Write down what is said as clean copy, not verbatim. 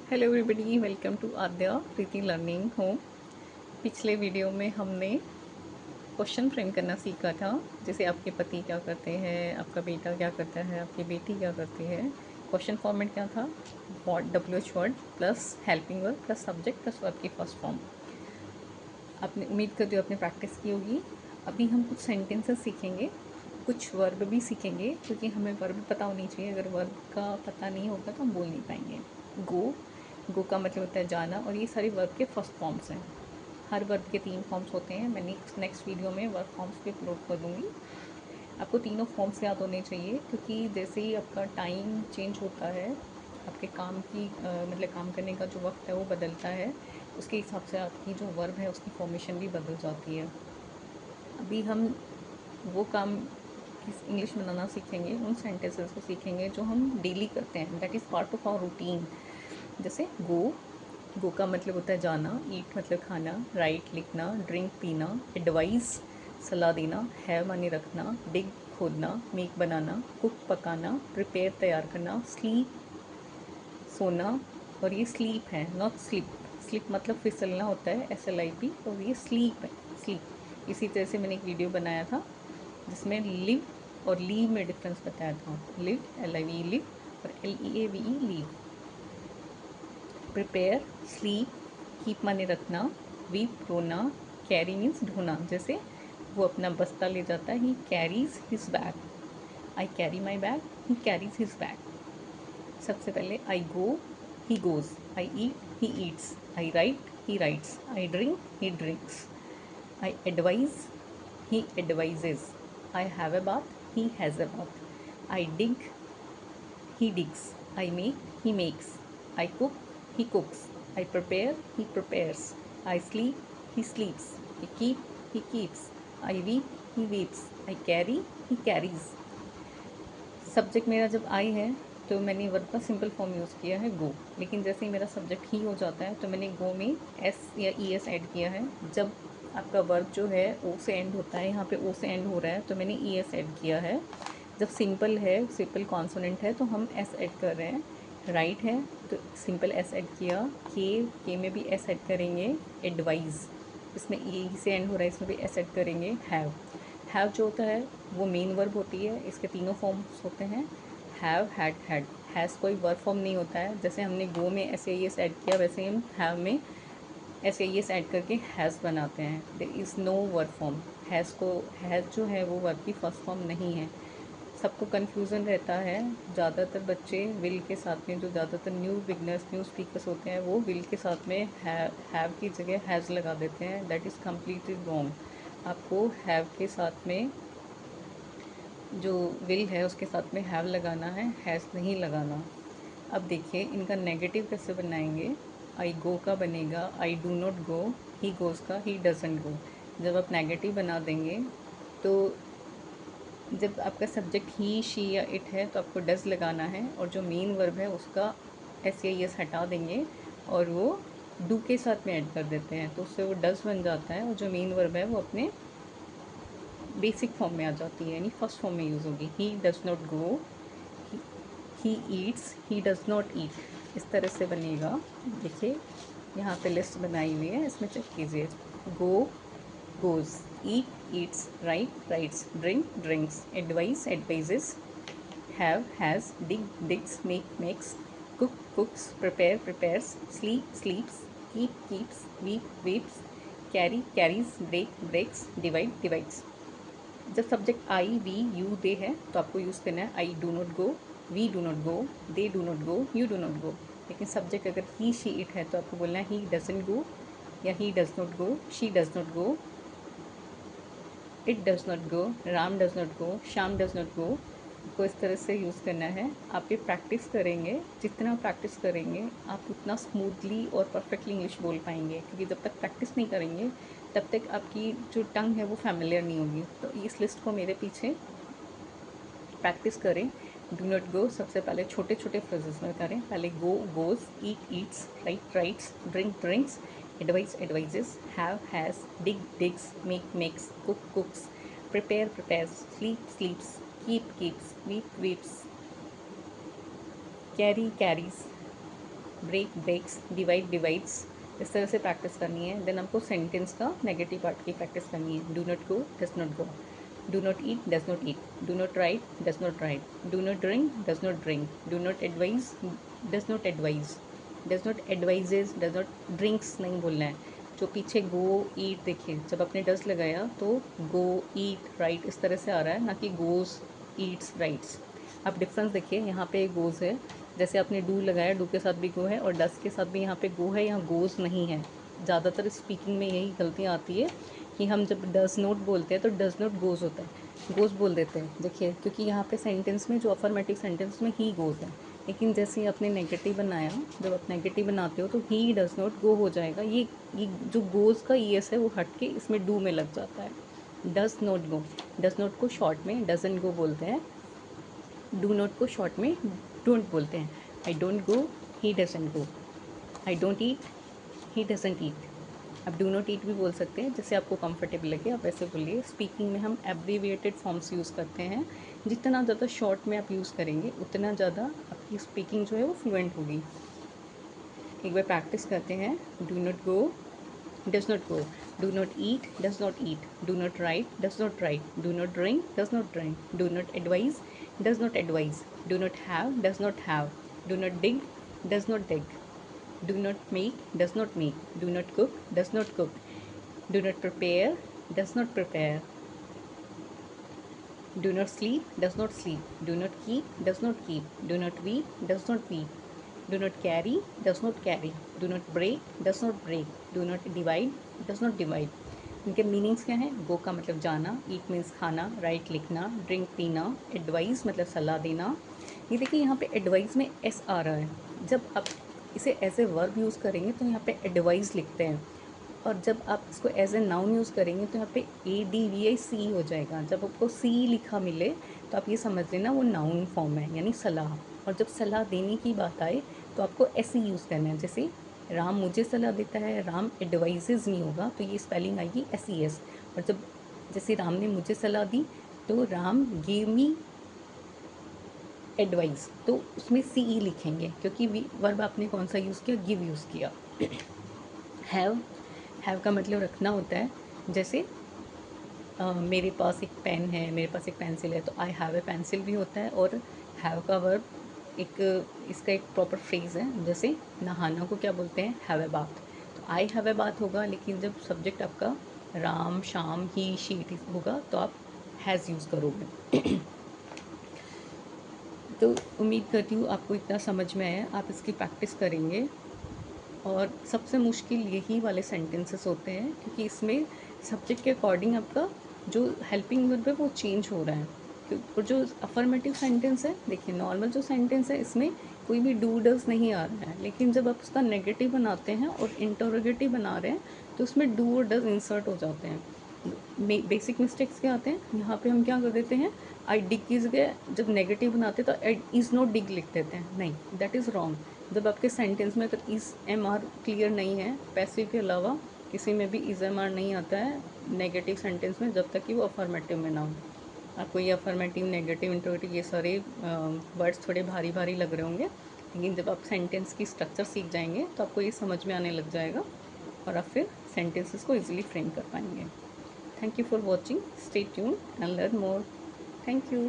Hello everybody, welcome to Aadya Preeti learning home. पिछले video में हमने क्वेश्चन फ्रेम करना सीखा था, जैसे आपके पति क्या करते हैं, आपका बेटा क्या करता है, आपकी बेटी क्या करती है। क्वेश्चन फॉर्मेट क्या था? What, WH word plus helping verb plus subject plus verb की फर्स्ट फॉर्म। आपने उम्मीद करती हूँ आपने प्रैक्टिस की होगी। अभी हम कुछ सेंटेंसेस सीखेंगे, कुछ वर्ब भी सीखेंगे, क्योंकि हमें वर्ब पता होनी चाहिए। अगर वर्ब का पता नहीं होगा तो हम बोल नहीं पाएंगे। गो का मतलब होता है जाना, और ये सारे वर्ब के फर्स्ट फॉर्म्स हैं। हर वर्ब के 3 फॉर्म्स होते हैं। मैं नेक्स्ट वीडियो में वर्ब फॉर्म्स भी अपलोड कर दूँगी। आपको तीनों फॉर्म्स याद होने चाहिए, क्योंकि जैसे ही आपका टाइम चेंज होता है, आपके काम की मतलब काम करने का जो वक्त है वो बदलता है, उसके हिसाब से आपकी जो वर्ब है उसकी फॉर्मेशन भी बदल जाती है। अभी हम वो काम किस इंग्लिश में बनाना सीखेंगे, उन सेंटेंसेस को सीखेंगे जो हम डेली करते हैं, that is part of our routine. जैसे गो का मतलब होता है जाना, ईट मतलब खाना, राइट लिखना, ड्रिंक पीना, एडवाइस सलाह देना, हैव माने रखना, डिग खोदना, मेक बनाना, कुक पकाना, प्रिपेयर तैयार करना, स्लीप सोना। और ये स्लीप है, नॉट स्लिप। स्लिप मतलब फिसलना होता है, SLIP, और ये स्लीप है, स्लीप। इसी तरह से मैंने एक वीडियो बनाया था जिसमें लिव और लीव में डिफरेंस बताया था। लिव, LIVE लिव, और LEAVE leave. Prepare, sleep, keep माने रखना, वीप रोना, कैरी मीन्स ढोना। जैसे वो अपना बस्ता ले जाता है, he carries his bag. I carry my bag, he carries his bag. सबसे पहले I go, he goes. I eat, he eats. I write, he writes. I drink, he drinks. I advise, he advises. I have a bath, he has a bath. I dig, he digs. I make, he makes. I cook, he cooks. I prepare, he prepares. I sleep, he sleeps. I keep, he keeps. I weep, he weeps. I carry, he carries. Subject मेरा जब आई है तो मैंने verb का simple form use किया है गो, लेकिन जैसे ही मेरा सब्जेक्ट ही हो जाता है तो मैंने गो में एस या ES ऐड किया है। जब आपका वर्ब जो है ओ से एंड होता है, यहाँ पे ओ से एंड हो रहा है तो मैंने ES ऐड किया है। जब सिंपल है, सिंपल कॉन्सोनेंट है तो हम एस ऐड कर रहे हैं। राइट है तो सिंपल एस ऐड किया। के में भी एस ऐड करेंगे। एडवाइज़, इसमें ई से एंड हो रहा है, इसमें भी एस ऐड करेंगे। हैव जो होता है वो मेन वर्ब होती है, इसके तीनों फॉर्म्स होते हैं। Have, had, had. हैज़ कोई वर्ब फॉर्म नहीं होता है। जैसे हमने गो में SAES ऐड किया, वैसे ही हम हैव में SAES ऐड करके हैज़ बनाते हैं। There is no verb form. Has जो है वो वर्ब की फर्स्ट फॉर्म नहीं है। सबको कन्फ्यूज़न रहता है। ज़्यादातर बच्चे विल के साथ में, जो ज़्यादातर न्यू बिगनर्स, न्यू स्पीकर्स होते हैं, वो विल के साथ में हैव की जगह हैज़ लगा देते हैं। That is completely wrong. आपको हैव के साथ में, जो विल है उसके साथ में हैव लगाना है, हैज़ नहीं लगाना। अब देखिए इनका नेगेटिव कैसे बनाएंगे। आई गो का बनेगा आई do not go, he goes का ही डजंट गो। जब आप नेगेटिव बना देंगे तो जब आपका सब्जेक्ट ही, शी या इट है तो आपको डज लगाना है, और जो मेन वर्ब है उसका एस या यस हटा देंगे और वो डू के साथ में ऐड कर देते हैं, तो उससे वो डज बन जाता है, और जो मेन वर्ब है वो अपने बेसिक फॉर्म में आ जाती है, यानी फर्स्ट फॉर्म में यूज़ होगी। He does not go, he eats, he does not eat. इस तरह से बनेगा। देखिए यहाँ पे लिस्ट बनाई हुई है, इसमें चेक कीजिए। Go, goes, eat, eats, write, writes, drink, drinks, advice, advises, have, has, dig, digs, make, makes, cook, cooks, prepare, prepares, sleep, sleeps, keep, keeps, weep, weeps, carry, carries, break, breaks, divide, divides. जब subject I, we, you, they है तो आपको use करना है I do not go, we do not go, they do not go, you do not go. लेकिन subject अगर ही, she, it है तो आपको बोलना है ही डजंट गो, या he does not go, she does not go, it does not go, Ram does not go, Shyam does not गो। आपको इस तरह से यूज़ करना है। आप ये प्रैक्टिस करेंगे, जितना प्रैक्टिस करेंगे आप उतना स्मूथली और परफेक्टली इंग्लिश बोल पाएंगे, क्योंकि जब तक प्रैक्टिस नहीं करेंगे तब तक आपकी जो टंग है वो फैमिलियर नहीं होगी। तो इस लिस्ट को मेरे पीछे प्रैक्टिस करें। डू नॉट गो सबसे पहले छोटे छोटे फ्रेजेस में करें। पहले go, goes, eat, eats, write, writes, drink, drinks, advice, advises, have, has, dig, digs, make, makes, cook, cooks, prepare, prepares, sleep, sleeps, keep, keeps, weep, weeps, carry, carries, break breaks, divide divides, इस तरह से practice करनी है। Then हमको sentence का negative part की practice करनी है। Do not go, does not go, do not eat, does not eat, do not right, does not right, do not drink, does not drink, do not advise, does not advise, does not advises, does not drinks नहीं बोलना है। जो पीछे गो ईट, देखिए जब आपने does लगाया तो गो ईट राइट इस तरह से आ रहा है, ना कि गोज ईट्स राइट्स। आप डिफरेंस देखिए, यहाँ पे गोज है, जैसे आपने डू लगाया, डू के साथ भी गो है, और डस के साथ भी यहाँ पे गो है, यहाँ गोज नहीं है। ज़्यादातर स्पीकिंग में यही गलतियाँ आती है कि हम जब डज नोट बोलते हैं तो डज नोट गोज होता है, गोज बोल देते हैं। देखिए क्योंकि यहाँ पे सेंटेंस में जो अफर्मेटिव सेंटेंस में ही गोज है, लेकिन जैसे ही आपने नेगेटिव बनाया, जब आप नेगेटिव बनाते हो तो ही डज नॉट गो हो जाएगा। ये जो गोज का ईएस है वो हट के इसमें डू में लग जाता है। Does not go, does not को शॉर्ट में डजन गो बोलते हैं, डू नॉट को शॉर्ट में डोंट बोलते हैं। I don't go, he doesn't go, I don't eat, he doesn't eat. आप डू नॉट ईट भी बोल सकते हैं, जैसे आपको कंफर्टेबल लगे आप वैसे बोलिए। स्पीकिंग में हम एब्रीविएटेड फॉर्म्स यूज़ करते हैं, जितना ज़्यादा शॉर्ट में आप यूज़ करेंगे उतना ज़्यादा आपकी स्पीकिंग जो है वो फ्लुएंट होगी। एक बार प्रैक्टिस करते हैं। Do not go, does not go, do not eat, does not eat, do not right, does not right, do not drink, does not drink, do not advise, does not advise, do not have, does not have, do not dig, does not dig, do not make, does not make, do not cook, does not cook, do not prepare, does not prepare, do not sleep, does not sleep, do not keep, does not keep, do not weep, does not weep, do not carry, does not carry, do not break, does not break, do not divide, does not divide। इनके meanings क्या हैं? गो का मतलब जाना, ईट means खाना, right लिखना, drink पीना, advice मतलब सलाह देना। ये देखिए यहाँ पे एडवाइस में एस आ रहा है, जब आप इसे एज ए वर्ब यूज़ करेंगे तो यहाँ पे एडवाइस लिखते हैं, और जब आप इसको एज ए नाउन यूज़ करेंगे तो यहाँ पे ADVIC हो जाएगा। जब आपको सी लिखा मिले तो आप ये समझ लेना वो नाउन फॉर्म है, यानी सलाह। और जब सलाह देने की बात आए तो आपको ऐसे यूज़ करना है, जैसे राम मुझे सलाह देता है, राम एडवाइजेज नहीं होगा, तो ये स्पेलिंग आएगी SES। और जब जैसे राम ने मुझे सलाह दी तो राम गिव मी एडवाइस, तो उसमें CE लिखेंगे, क्योंकि वर्ब आपने कौन सा यूज़ किया? गिव यूज़ किया। हैव का मतलब रखना होता है, जैसे मेरे पास एक पेन है, मेरे पास एक पेंसिल है, तो आई हैव ए पेंसिल भी होता है। और हैव का वर्ब एक इसका एक प्रॉपर फ्रेज़ है, जैसे नहाना को क्या बोलते हैं? Have a bath. तो आई हैव ए बाथ होगा, लेकिन जब सब्जेक्ट आपका राम शाम ही शी इट होगा तो आप हैज़ यूज़ करोगे। तो उम्मीद करती हूँ आपको इतना समझ में आया, आप इसकी प्रैक्टिस करेंगे। और सबसे मुश्किल यही वाले सेंटेंसेस होते हैं, क्योंकि इसमें सब्जेक्ट के अकॉर्डिंग आपका जो हेल्पिंग वर्ब है वो चेंज हो रहा है। और जो अफर्मेटिव सेंटेंस है, देखिए नॉर्मल जो सेंटेंस है इसमें कोई भी डू डज नहीं आ रहा है, लेकिन जब आप उसका नेगेटिव बनाते हैं और इंटरोगेटिव बना रहे हैं तो उसमें डू और डज इंसर्ट हो जाते हैं। बेसिक मिस्टेक्स क्या आते हैं? यहाँ पे हम क्या कर देते हैं? आई डिग इज गए, जब नेगेटिव बनाते तो आई इज़ नॉट डिग लिख देते हैं, नहीं, दैट इज़ रॉन्ग। जब आपके सेंटेंस में अगर इज़ MR क्लियर नहीं है, पैसिव के अलावा किसी में भी इज़ MR नहीं आता है नेगेटिव सेंटेंस में, जब तक कि वो अफर्मेटिव में ना हो। आपको ये अफर्मेटिव, नेगेटिव, इंट्रोगेटिव ये सारे वर्ड्स थोड़े भारी भारी लग रहे होंगे, लेकिन जब आप सेंटेंस की स्ट्रक्चर सीख जाएंगे तो आपको ये समझ में आने लग जाएगा, और आप फिर सेंटेंसेस को ईजिली फ्रेम कर पाएंगे। Thank you for watching. Stay tuned and learn more. Thank you.